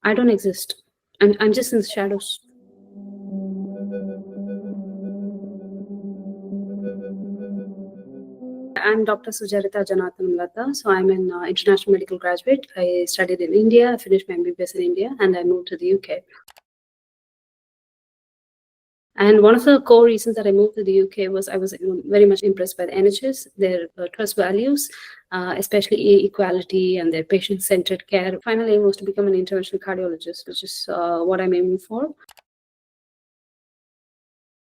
I don't exist. I'm just in the shadows. I'm Dr. Sujaritha Janarthanam. So I'm an international medical graduate. I studied in India. I finished my MBBS in India, and I moved to the UK. And one of the core reasons that I moved to the UK was I was very much impressed by the NHS, their trust values, especially equality and their patient-centered care. Final aim was to become an interventional cardiologist, which is what I'm aiming for.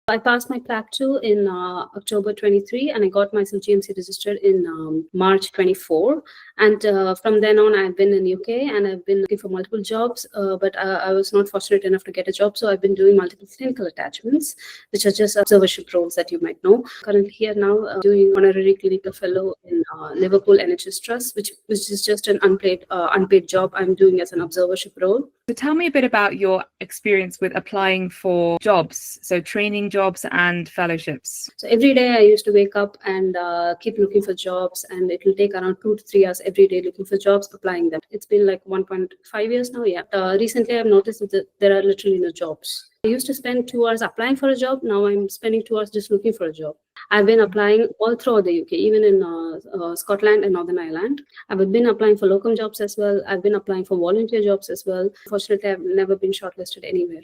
I passed my PLAB 2 in October 23, and I got myself GMC registered in March 24. And from then on, I've been in UK and I've been looking for multiple jobs, but I was not fortunate enough to get a job. So I've been doing multiple clinical attachments, which are just observership roles that you might know. Currently here now doing honorary clinical fellow in Liverpool NHS Trust, which is just an unpaid job I'm doing as an observership role. So tell me a bit about your experience with applying for jobs, so training jobs and fellowships. So every day I used to wake up and keep looking for jobs, and it will take around 2 to 3 hours every day looking for jobs, applying them. It's been like 1.5 years now. Yeah. Recently I've noticed that there are literally no jobs. I used to spend 2 hours applying for a job. Now I'm spending 2 hours just looking for a job. I've been applying all throughout the UK, even in Scotland and Northern Ireland. I've been applying for locum jobs as well. I've been applying for volunteer jobs as well. Fortunately, I've never been shortlisted anywhere.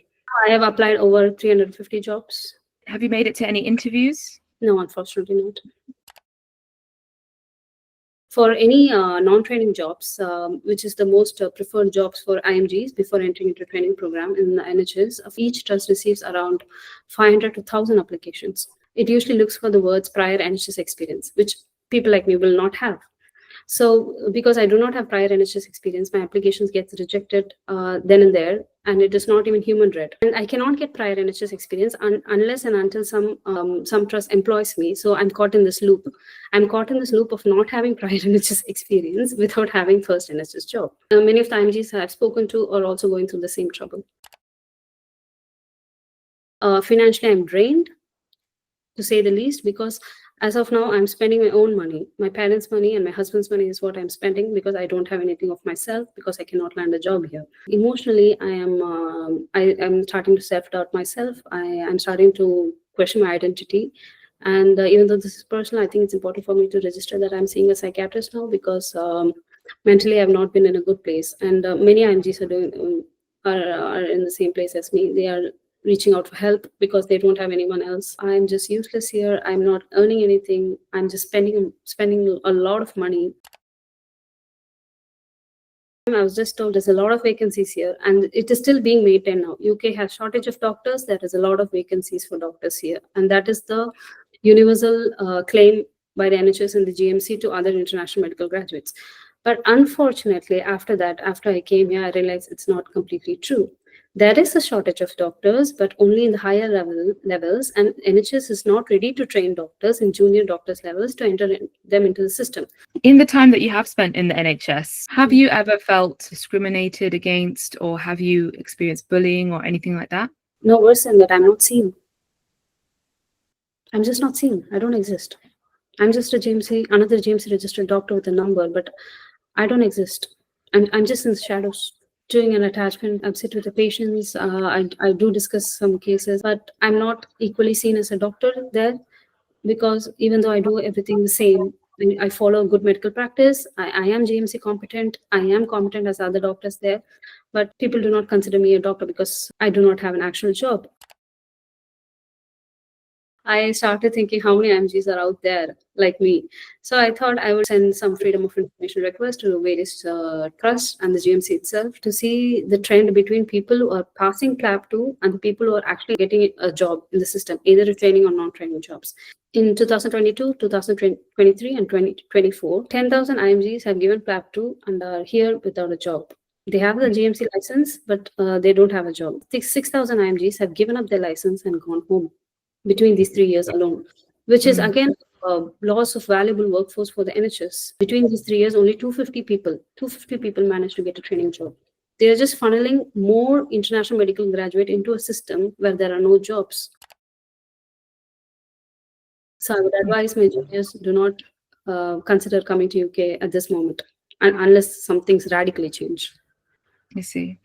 I have applied over 350 jobs. Have you made it to any interviews? No, unfortunately not. For any non-training jobs, which is the most preferred jobs for IMGs before entering into a training program in the NHS, each trust receives around 500 to 1,000 applications. It usually looks for the words prior NHS experience, which people like me will not have. So because I do not have prior NHS experience, my applications gets rejected then and there, and it is not even human read. And I cannot get prior NHS experience unless and until some trust employs me. So I'm caught in this loop. I'm caught in this loop of not having prior NHS experience without having first NHS job. Many of the IMGs I've spoken to are also going through the same trouble. Financially, I'm drained, to say the least, because as of now, I'm spending my own money. My parents' money and my husband's money is what I'm spending because I don't have anything of myself, because I cannot land a job here. Emotionally, I am starting to self-doubt myself. I am starting to question my identity. And even though this is personal, I think it's important for me to register that I'm seeing a psychiatrist now, because mentally I've not been in a good place. And many IMGs are in the same place as me. They are reaching out for help because they don't have anyone else. I'm just useless here. I'm not earning anything. I'm just spending a lot of money. I was just told there's a lot of vacancies here, and it is still being maintained now. UK has shortage of doctors. There is a lot of vacancies for doctors here, and that is the universal claim by the NHS and the GMC to other international medical graduates. But unfortunately, after I came here, I realized it's not completely true. There is a shortage of doctors, but only in the higher levels, and NHS is not ready to train doctors in junior doctors levels to enter them into the system. In the time that you have spent in the NHS, have you ever felt discriminated against, or have you experienced bullying or anything like that? No, worse than that, I'm not seen. I'm just not seen. I don't exist. I'm just another GMC registered doctor with a number, but I don't exist. I'm just in the shadows. Doing an attachment, I sit with the patients, I do discuss some cases, but I'm not equally seen as a doctor there, because even though I do everything the same, I follow good medical practice, I am GMC competent, I am competent as other doctors there, but people do not consider me a doctor because I do not have an actual job. I started thinking how many IMGs are out there like me. So I thought I would send some freedom of information requests to various trusts and the GMC itself to see the trend between people who are passing PLAB 2 and the people who are actually getting a job in the system, either training or non-training jobs. In 2022, 2023, and 2024, 10,000 IMGs have given PLAB 2 and are here without a job. They have the GMC license, but they don't have a job. 6,000 IMGs have given up their license and gone home between these 3 years alone, which is again loss of valuable workforce for the NHS. Between these 3 years, only 250 people managed to get a training job. They are just funneling more international medical graduate into a system where there are no jobs. So I would advise my juniors, do not consider coming to UK at this moment, unless some things radically change. I see.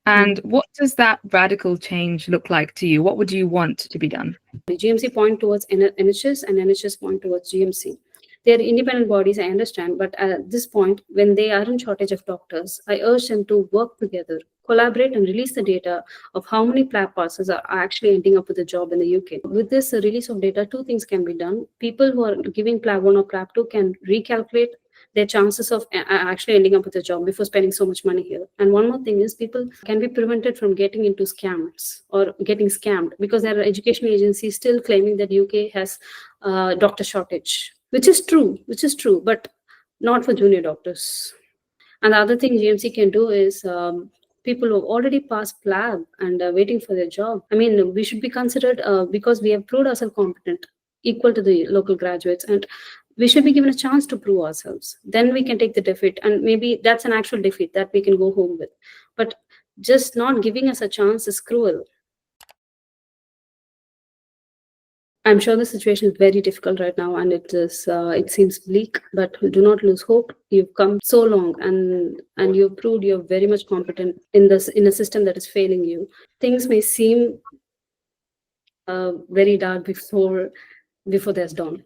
And what does that radical change look like to you? What would you want to be done? The GMC point towards NHS and NHS point towards GMC. They are independent bodies, I understand, but at this point, when they are in shortage of doctors, I urge them to work together, collaborate, and release the data of how many PLAB passes are actually ending up with a job in the UK. With this release of data, two things can be done. People who are giving PLAB 1 or PLAB 2 can recalculate their chances of actually ending up with a job before spending so much money here. And one more thing is, people can be prevented from getting into scams or getting scammed, because there are education agencies still claiming that UK has doctor shortage, which is true, but not for junior doctors. And the other thing GMC can do is, people who have already passed PLAB and are waiting for their job. I mean, we should be considered, because we have proved ourselves competent, equal to the local graduates, and we should be given a chance to prove ourselves. Then we can take the defeat, and maybe that's an actual defeat that we can go home with. But just not giving us a chance is cruel. I'm sure the situation is very difficult right now, and it seems bleak. But do not lose hope. You've come so long, and you've proved you're very much competent in a system that is failing you. Things may seem very dark before there's dawn.